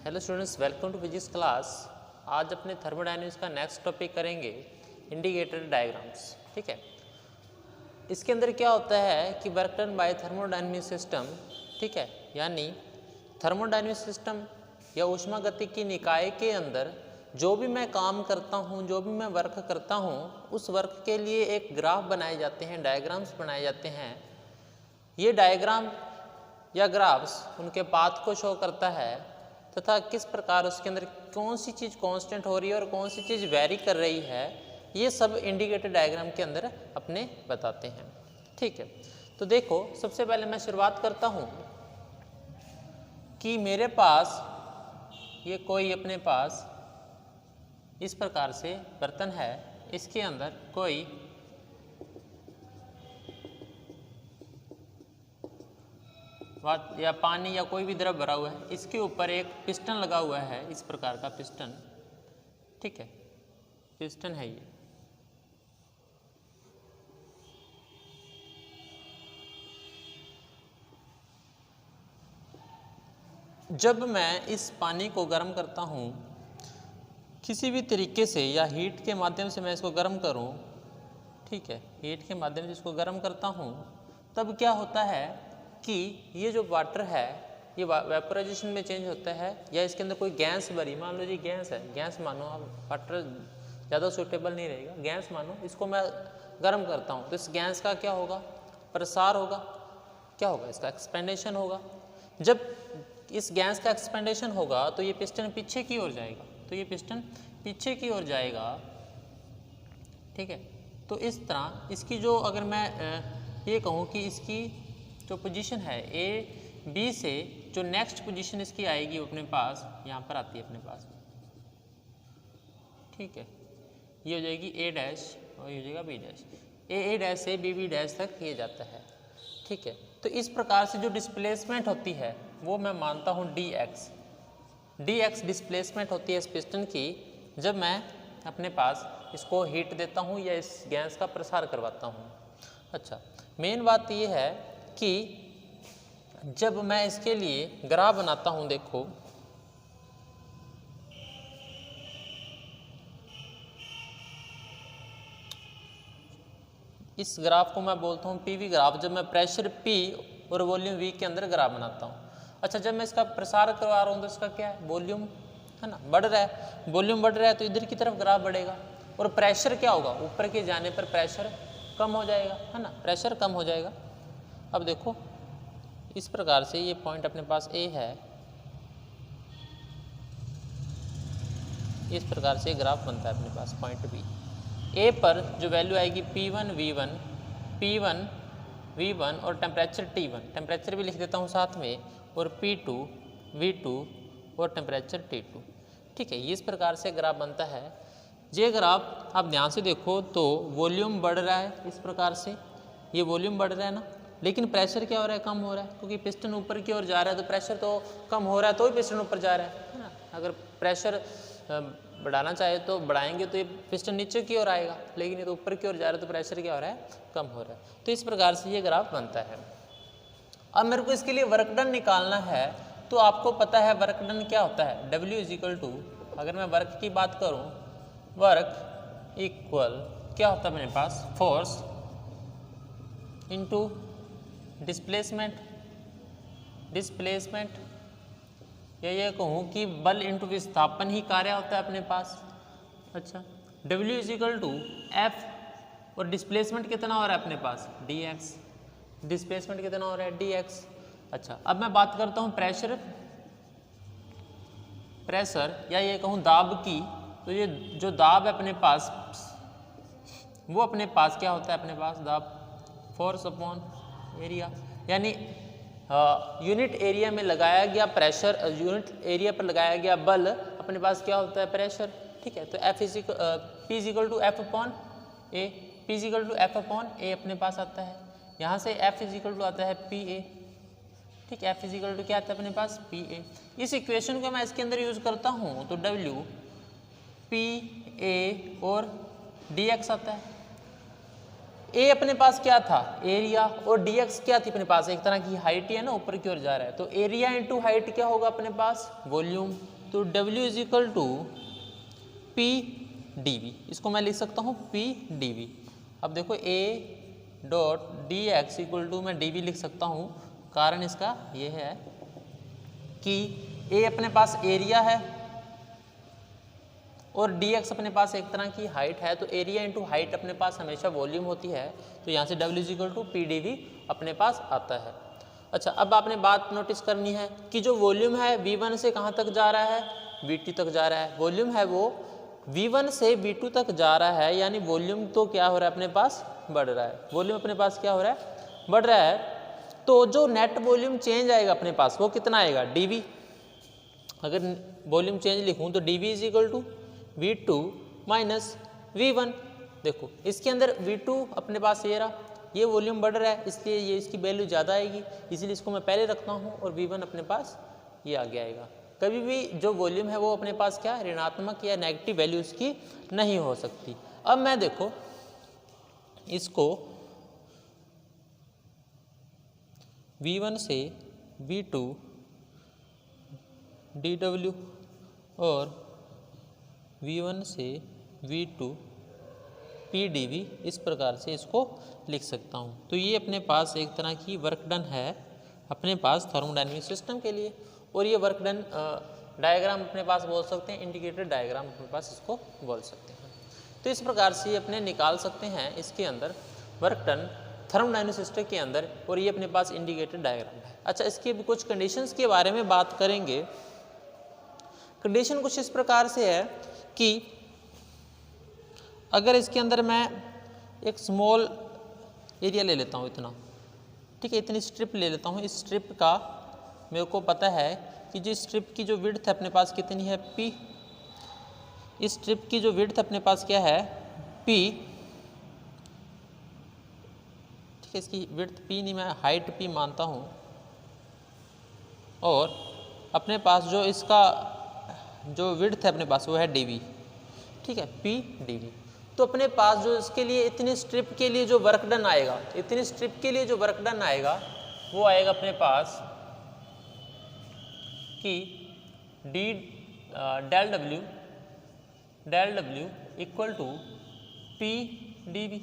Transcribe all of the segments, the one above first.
Hello students, welcome to physics class. आज अपने thermodynamics का नेक्स्ट टॉपिक करेंगे इंडिकेटर डायग्राम्स। ठीक है, इसके अंदर क्या होता है कि work done by thermodynamic system. ठीक है, यानी थर्मोडायनेमिक सिस्टम या ऊष्मागतिकी निकाय के अंदर जो भी मैं काम करता हूँ, जो भी मैं वर्क करता हूँ, उस वर्क के लिए एक ग्राफ बनाए जाते हैं, डायग्राम्स बनाए जाते हैं। ये डायग्राम या ग्राफ्स उनके पाथ को शो करता है तथा किस प्रकार उसके अंदर कौन सी चीज़ कांस्टेंट हो रही है और कौन सी चीज़ वेरी कर रही है, ये सब इंडिकेटर डायग्राम के अंदर अपने बताते हैं। ठीक है, तो देखो सबसे पहले मैं शुरुआत करता हूँ कि मेरे पास ये कोई अपने पास इस प्रकार से बर्तन है, इसके अंदर कोई या पानी या कोई भी द्रव भरा हुआ है, इसके ऊपर एक पिस्टन लगा हुआ है, इस प्रकार का पिस्टन। ठीक है, पिस्टन है ये। जब मैं इस पानी को गर्म करता हूँ किसी भी तरीके से या हीट के माध्यम से मैं इसको गर्म करूँ, ठीक है, हीट के माध्यम से इसको गर्म करता हूँ, तब क्या होता है कि ये जो वाटर है ये वेपोराइजेशन में चेंज होता है, या इसके अंदर कोई गैस भरी, मान लो जी गैस है, गैस मानो, अब वाटर ज़्यादा सूटेबल नहीं रहेगा, गैस मानो, इसको मैं गर्म करता हूँ तो इस गैस का क्या होगा, प्रसार होगा। क्या होगा, इसका एक्सपेंडेशन होगा। जब इस गैस का एक्सपेंडेशन होगा तो ये पिस्टन पीछे की ओर जाएगा, तो ये पिस्टन पीछे की ओर जाएगा। ठीक है, तो इस तरह इसकी जो, अगर मैं ये कहूँ कि इसकी जो पोजीशन है ए बी से जो नेक्स्ट पोजीशन इसकी आएगी वो अपने पास यहाँ पर आती है अपने पास। ठीक है, ये हो जाएगी ए डैश और ये हो जाएगा बी डैश। ए डैश से बी डैश तक ये जाता है। ठीक है, तो इस प्रकार से जो डिस्प्लेसमेंट होती है वो मैं मानता हूँ डी एक्स डिस्प्लेसमेंट होती है इस पिस्टन की, जब मैं अपने पास इसको हीट देता हूँ या इस गैस का प्रसार करवाता हूँ। अच्छा, मेन बात ये है कि जब मैं इसके लिए ग्राफ बनाता हूँ, देखो इस ग्राफ को मैं बोलता हूँ पीवी ग्राफ, जब मैं प्रेशर P और वॉल्यूम V के अंदर ग्राफ बनाता हूँ। अच्छा, जब मैं इसका प्रसार करवा रहा हूँ तो इसका क्या है, वॉल्यूम है ना, बढ़ रहा है, वॉल्यूम बढ़ रहा है तो इधर की तरफ ग्राफ बढ़ेगा। और प्रेशर क्या होगा, ऊपर के जाने पर प्रेशर कम हो जाएगा, है ना, प्रेशर कम हो जाएगा। अब देखो इस प्रकार से ये पॉइंट अपने पास A है, इस प्रकार से ग्राफ बनता है अपने पास पॉइंट B। A पर जो वैल्यू आएगी P1 V1 और टेम्परेचर T1, टेम्परेचर भी लिख देता हूँ साथ में, और P2 V2 और टेम्परेचर T2। ठीक है, ये इस प्रकार से ग्राफ बनता है। ये ग्राफ आप ध्यान से देखो तो वॉल्यूम बढ़ रहा है, इस प्रकार से ये वॉल्यूम बढ़ रहा है ना, लेकिन प्रेशर क्या हो रहा है, कम हो रहा है, क्योंकि पिस्टन ऊपर की ओर जा रहा है तो प्रेशर तो कम हो रहा है, तो ही पिस्टन ऊपर जा रहा है ना। अगर प्रेशर बढ़ाना चाहे तो बढ़ाएंगे तो ये पिस्टन नीचे की ओर आएगा, लेकिन ये तो ऊपर की ओर जा रहा है तो प्रेशर क्या हो रहा है, कम हो रहा है। तो इस प्रकार से ये ग्राफ बनता है। अब मेरे को इसके लिए वर्क डन निकालना है, तो आपको पता है वर्क डन क्या होता है, W इज इक्वल टू, अगर मैं वर्क की बात करूँ, वर्क इक्वल क्या होता है मेरे पास, फोर्स इनटू डिस्प्लेसमेंट, या ये कहूँ कि बल इंटू विस्थापन ही कार्य होता है अपने पास। अच्छा, W is equal to F और डिस्प्लेसमेंट कितना हो रहा है अपने पास, dx, डिस्प्लेसमेंट कितना हो रहा है, dx। अच्छा, अब मैं बात करता हूँ प्रेशर या ये कहूँ दाब की, तो ये जो दाब है अपने पास, वो अपने पास क्या होता है, अपने पास दाब फोर्स अपॉन एरिया, यानी यूनिट एरिया में लगाया गया प्रेशर, यूनिट एरिया पर लगाया गया बल अपने पास क्या होता है, प्रेशर। ठीक है, तो P is equal to F upon A, P is equal to F upon A अपने पास आता है, यहाँ से F इज इक्वल टू आता है PA। ठीक है, F इज इक्वल टू क्या आता है अपने पास, PA। इस इक्वेशन को मैं इसके अंदर यूज करता हूँ तो W PA और dx आता है। ए अपने पास क्या था, एरिया, और dx क्या थी अपने पास, एक तरह की हाइट है ना, ऊपर की ओर जा रहा है, तो एरिया इंटू हाइट क्या होगा अपने पास, वॉल्यूम। तो W is equal to P D V, इसको मैं लिख सकता हूँ पी डी वी। अब देखो A dot D X equal to मैं डी वी लिख सकता हूँ, कारण इसका ये है कि A अपने पास एरिया है और dx अपने पास एक तरह की हाइट है, तो एरिया इंटू हाइट अपने पास हमेशा वॉल्यूम होती है, तो यहाँ से W is equal to P D V अपने पास आता है। अच्छा, अब आपने बात नोटिस करनी है कि जो वॉल्यूम है V1 से कहाँ तक जा रहा है, V2 तक जा रहा है। वॉल्यूम है वो V1 से V2 तक जा रहा है, यानी वॉल्यूम तो क्या हो रहा है अपने पास, बढ़ रहा है। वॉल्यूम अपने पास क्या हो रहा है, बढ़ रहा है। तो जो नेट वॉल्यूम चेंज आएगा अपने पास वो कितना आएगा, dV। अगर वॉल्यूम चेंज लिखूँ तो dV is equal to V2 minus V1। देखो इसके अंदर V2 अपने पास ये रहा, ये वॉल्यूम बढ़ रहा है इसलिए ये इसकी वैल्यू ज़्यादा आएगी, इसलिए इसको मैं पहले रखता हूँ, और V1 अपने पास ये आगे आएगा। कभी भी जो वॉल्यूम है वो अपने पास क्या ऋणात्मक या नेगेटिव वैल्यू इसकी नहीं हो सकती। अब मैं देखो इसको V1 से V2 dW और V1 से V2 PdV इस प्रकार से इसको लिख सकता हूँ। तो ये अपने पास एक तरह की वर्क डन है अपने पास थर्मोडायनेमिक सिस्टम के लिए, और ये वर्क डन डायग्राम अपने पास बोल सकते हैं, इंडिकेटर डायग्राम अपने पास इसको बोल सकते हैं। तो इस प्रकार से अपने निकाल सकते हैं इसके अंदर वर्क डन थर्मोडायनेमिक सिस्टम के अंदर, और ये अपने पास इंडिकेटर डायग्राम है। अच्छा, इसके भी कुछ कंडीशंस के बारे में बात करेंगे। कंडीशन कुछ इस प्रकार से है कि अगर इसके अंदर मैं एक स्मॉल एरिया ले लेता हूँ इतना, ठीक है, इतनी स्ट्रिप ले लेता हूँ, इस स्ट्रिप का मेरे को पता है कि जिस स्ट्रिप की जो विड्थ है अपने पास कितनी है, P। इस स्ट्रिप की जो विड्थ अपने पास क्या है, P, ठीक है, इसकी विड्थ P नहीं, मैं हाइट P मानता हूँ, और अपने पास जो इसका जो विड्थ है अपने पास वो है dV, ठीक है, P dV। तो अपने पास जो इसके लिए इतनी स्ट्रिप के लिए जो वर्क डन आएगा, इतनी स्ट्रिप के लिए जो वर्क डन आएगा वो आएगा अपने पास कि del W equal to P dV,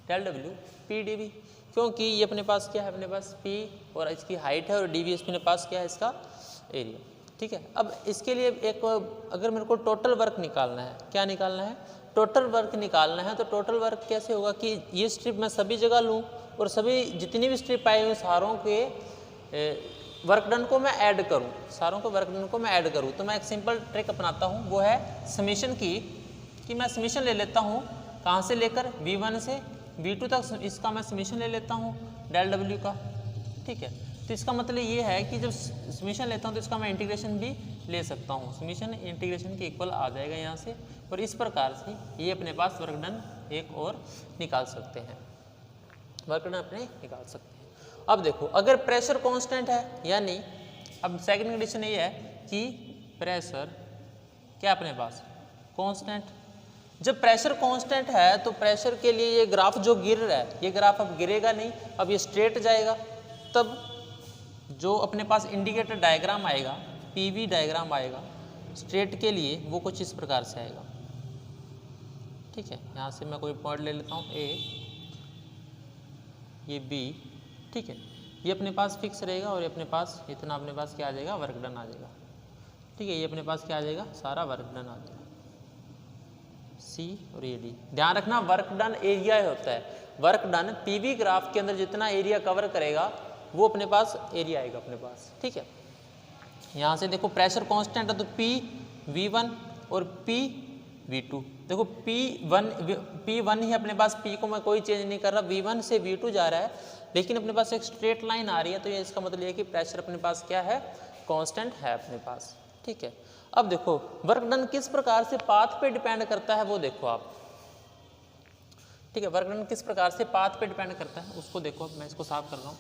del W P dV, क्योंकि ये अपने पास क्या है, अपने पास P और इसकी हाइट है, और dV अपने पास क्या है, इसका एरिया, ठीक है। अब इसके लिए एक अगर मेरे को टोटल वर्क निकालना है, क्या निकालना है, टोटल वर्क निकालना है, तो टोटल वर्क कैसे होगा कि ये स्ट्रिप मैं सभी जगह लूँ और सभी जितनी भी स्ट्रिप आई हुई सारों के वर्क डन को मैं ऐड करूँ, सारों को वर्क डन को मैं ऐड करूँ। तो मैं एक सिंपल ट्रिक अपनाता हूँ, वो है समीशन की, कि मैं समीशन ले लेता हूँ कहाँ से लेकर V1 से V2 तक, इसका मैं समीशन ले लेता हूँ डेल डब्ल्यू का, ठीक है। तो इसका मतलब ये है कि जब समीशन लेता हूँ तो इसका मैं इंटीग्रेशन भी ले सकता हूँ, समीशन इंटीग्रेशन के इक्वल आ जाएगा यहाँ से, और इस प्रकार से ये अपने पास वर्क डन एक और निकाल सकते हैं, वर्क डन अपने निकाल सकते हैं। अब देखो अगर प्रेशर कांस्टेंट है, यानी अब सेकंड कंडीशन ये है कि प्रेशर क्या अपने पास कांस्टेंट। जब प्रेशर कांस्टेंट है तो प्रेशर के लिए ये ग्राफ जो गिर रहा है, ये ग्राफ अब गिरेगा नहीं, अब ये स्ट्रेट जाएगा। तब जो अपने पास इंडिकेटर डायग्राम आएगा, पीवी डायग्राम आएगा स्ट्रेट के लिए, वो कुछ इस प्रकार से आएगा, ठीक है। यहाँ से मैं कोई पॉइंट ले लेता हूँ A, ये B, ठीक है, ये अपने पास फिक्स रहेगा, और ये अपने पास इतना अपने पास क्या आ जाएगा, वर्क डन आ जाएगा, ठीक है। ये अपने पास क्या आ जाएगा, सारा वर्क डन आ जाएगा, C और ये D। ध्यान रखना वर्क डन एरिया होता है, वर्क डन पीवी ग्राफ के अंदर जितना एरिया कवर करेगा वो अपने पास एरिया आएगा अपने पास, ठीक है। यहाँ से देखो प्रेशर कांस्टेंट है तो P V1 और P V2, देखो P1 ही अपने पास, P को मैं कोई चेंज नहीं कर रहा, V1 से V2 जा रहा है, लेकिन अपने पास एक स्ट्रेट लाइन आ रही है, तो ये इसका मतलब ये है कि प्रेशर अपने पास क्या है, कांस्टेंट है अपने पास, ठीक है। अब देखो वर्क डन किस प्रकार से पाथ पे डिपेंड करता है वो देखो आप, ठीक है, वर्क डन किस प्रकार से पाथ पे डिपेंड करता है उसको देखो। मैं इसको साफ कर रहा हूँ।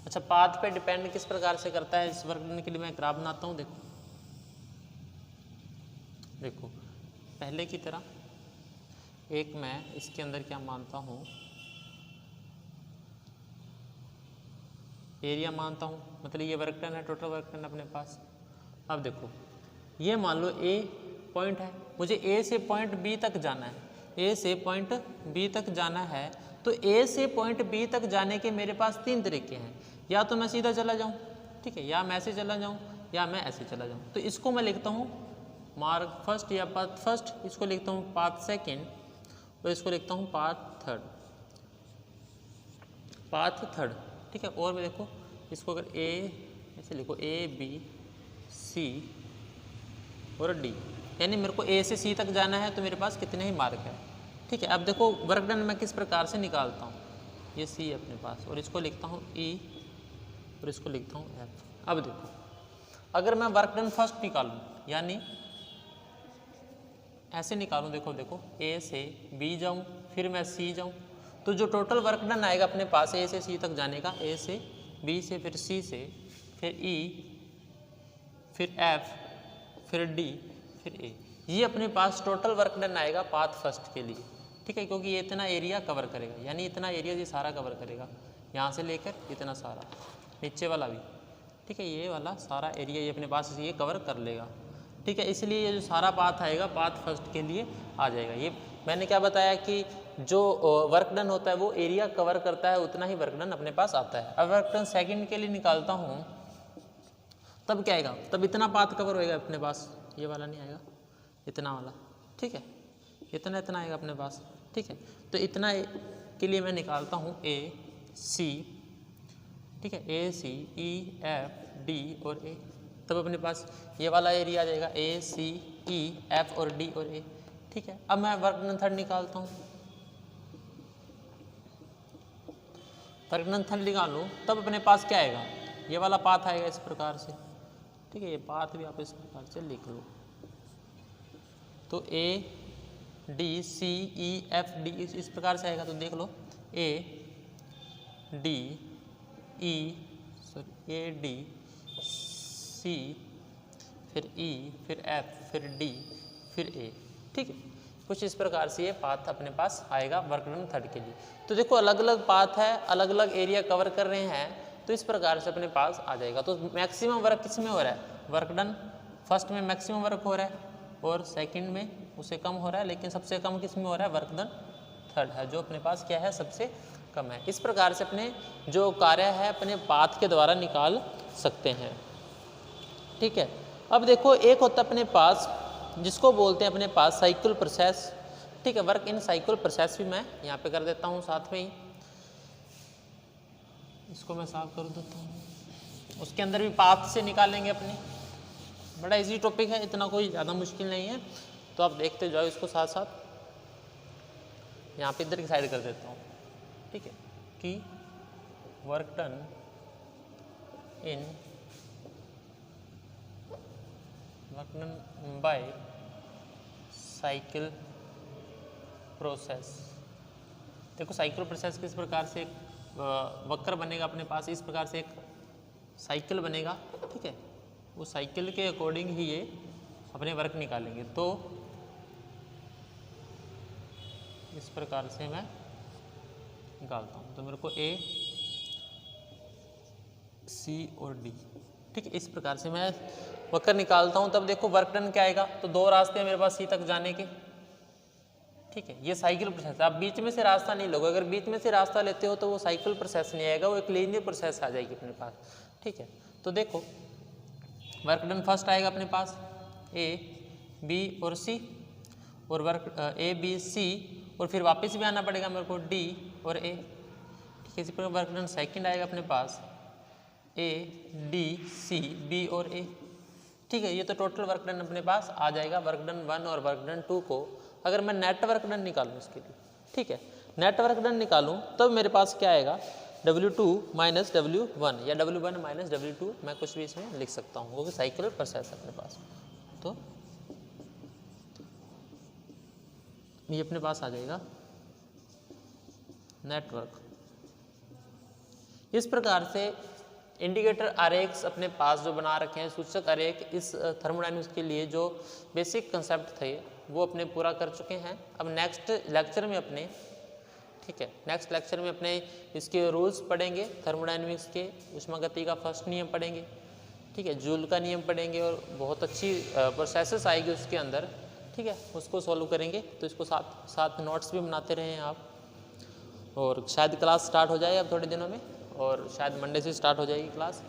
अच्छा, पाथ पे डिपेंड किस प्रकार से करता है, इस वर्क डन के लिए मैं ग्राफ बनाता हूँ। देखो देखो पहले की तरह एक मैं इसके अंदर क्या मानता हूँ, एरिया मानता हूँ, मतलब ये वर्क डन है, टोटल वर्क डन अपने पास। अब देखो ये मान लो ए पॉइंट है, मुझे ए से पॉइंट बी तक जाना है, ए से पॉइंट बी तक जाना है। तो ए से पॉइंट बी तक जाने के मेरे पास तीन तरीके हैं, या तो मैं सीधा चला जाऊँ, ठीक है, या मैं ऐसे चला जाऊँ, या मैं ऐसे चला जाऊँ। तो इसको मैं लिखता हूँ मार्ग फर्स्ट या पाथ फर्स्ट, इसको लिखता हूँ पाथ सेकेंड, और इसको लिखता हूँ पाथ थर्ड, पाथ थर्ड, ठीक है। और मैं देखो इसको अगर ए ऐसे लिखो, ए बी सी और डी, यानी मेरे को ए से सी तक जाना है, तो मेरे पास कितने ही मार्ग है, ठीक है। अब देखो वर्क डन मैं किस प्रकार से निकालता हूँ, ये सी है अपने पास, और इसको लिखता हूँ ई, और इसको लिखता हूँ एफ। अब देखो अगर मैं वर्क डन फर्स्ट निकालूँ, यानी ऐसे निकालूँ, देखो देखो ए से बी जाऊँ फिर मैं सी जाऊँ, तो जो टोटल वर्क डन आएगा अपने पास ए से सी तक जाने का, ए से बी से फिर सी से फिर ई फिर एफ फिर डी फिर ए, ये अपने पास टोटल वर्क डन आएगा पाथ फर्स्ट के लिए, ठीक है, क्योंकि ये इतना एरिया कवर करेगा, यानी इतना एरिया ये सारा कवर करेगा, यहाँ से लेकर इतना सारा नीचे वाला भी, ठीक है, ये वाला सारा एरिया ये अपने पास ये कवर कर लेगा, ठीक है। इसलिए ये जो सारा पाथ आएगा पाथ फर्स्ट के लिए आ जाएगा। ये मैंने क्या बताया कि जो वर्क डन होता है वो एरिया कवर करता है, उतना ही वर्क डन अपने पास आता है। अब वर्क डन सेकेंड के लिए निकालता हूँ, तब क्या आएगा, तब इतना पाथ कवर होएगा अपने पास, ये वाला नहीं आएगा, इतना वाला, ठीक है, इतना इतना आएगा अपने पास, ठीक है। तो इतना के लिए मैं निकालता हूँ ए सी, ठीक है, ए सी ई एफ डी और ए, तब अपने पास ये वाला एरिया आ जाएगा ए सी ई एफ और डी और ए, ठीक है। अब मैं वर्क डन थर्ड निकालता हूँ, वर्क डन थर्ड निकालूँ तब अपने पास क्या आएगा, ये वाला पाथ आएगा इस प्रकार से, ठीक है, ये पाथ भी आप इस प्रकार से लिख लो। तो A D C E F D इस प्रकार से आएगा, तो देख लो A D E sorry A D C फिर ई फिर एफ फिर डी फिर ए, ठीक है। कुछ इस प्रकार से ये पाथ अपने पास आएगा वर्क डन थर्ड के लिए। तो देखो अलग अलग पाथ है, अलग अलग एरिया कवर कर रहे हैं, तो इस प्रकार से अपने पास आ जाएगा। तो मैक्सिमम वर्क किस में हो रहा है, वर्क डन फर्स्ट में मैक्सिमम वर्क हो रहा है, और सेकंड में उससे कम हो रहा है, लेकिन सबसे कम किस में हो रहा है, वर्क डन थर्ड है, जो अपने पास क्या है, सबसे कम है। इस प्रकार से अपने जो कार्य है अपने पाथ के द्वारा निकाल सकते हैं, ठीक है। अब देखो एक होता है अपने पास जिसको बोलते हैं अपने पास साइकिल प्रोसेस, ठीक है। वर्क इन साइकिल प्रोसेस भी मैं यहाँ पे कर देता हूँ, साथ में ही इसको मैं साफ कर देता हूँ। उसके अंदर भी पाथ से निकालेंगे अपने, बड़ा इजी टॉपिक है, इतना कोई ज़्यादा मुश्किल नहीं है, तो आप देखते जाओ इसको साथ साथ। यहाँ पे इधर की साइड कर देता हूँ, ठीक है, कि work done in work done bye cycle process. देखो साइकिल प्रोसेस किस प्रकार से एक वक्र बनेगा अपने पास, इस प्रकार से एक साइकिल बनेगा, ठीक है। वो साइकिल के अकॉर्डिंग ही ये अपने वर्क निकालेंगे। तो इस प्रकार से मैं निकालता हूँ, तो मेरे को ए सी और डी, ठीक है, इस प्रकार से मैं वक्र निकालता हूँ। तब देखो वर्क डन क्या आएगा, तो दो रास्ते हैं मेरे पास सी तक जाने के, ठीक है, ये साइकिल प्रोसेस है। आप बीच में से रास्ता नहीं लोगे, अगर बीच में से रास्ता लेते हो तो वो साइकिल प्रोसेस नहीं आएगा, वो एक लीनियर प्रोसेस आ जाएगी अपने पास, ठीक है। तो देखो वर्क डन फर्स्ट आएगा अपने पास ए बी और सी, और वर्क ए बी सी, और फिर वापस भी आना पड़ेगा मेरे को डी और ए, ठीक है। इसी प्रकार वर्क डन सेकेंड आएगा अपने पास ए डी सी बी और ए, ठीक है। ये तो टोटल वर्क डन अपने पास आ जाएगा वर्क डन 1 और वर्क डन 2 को। अगर मैं नेट वर्क डन निकालूँ इसके लिए, ठीक है, नेट वर्क डन निकालूँ तब मेरे पास क्या आएगा, W2 माइनस W1 या W1 माइनस W2, मैं कुछ भी इसमें लिख सकता हूँ, वो भी साइकिल प्रोसेस है अपने पास। तो ये अपने पास आ जाएगा नेटवर्क, इस प्रकार से इंडिकेटर आरेख अपने पास जो बना रखे हैं, सूचक आरेख, इस थर्मोडायनेमिक्स के लिए जो बेसिक कंसेप्ट थे वो अपने पूरा कर चुके हैं। अब नेक्स्ट लेक्चर में अपने, ठीक है, नेक्स्ट लेक्चर में अपने इसके रूल्स पढ़ेंगे थर्मोडायनेमिक्स के, उष्मागति का फर्स्ट नियम पढ़ेंगे, ठीक है, जूल का नियम पढ़ेंगे और बहुत अच्छी प्रोसेसेस आएगी उसके अंदर, ठीक है, उसको सॉल्व करेंगे। तो इसको साथ साथ नोट्स भी बनाते रहें आप, और शायद क्लास स्टार्ट हो जाए अब थोड़े दिनों में, और शायद मंडे से स्टार्ट हो जाएगी क्लास,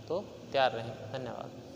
तो तैयार रहें। धन्यवाद।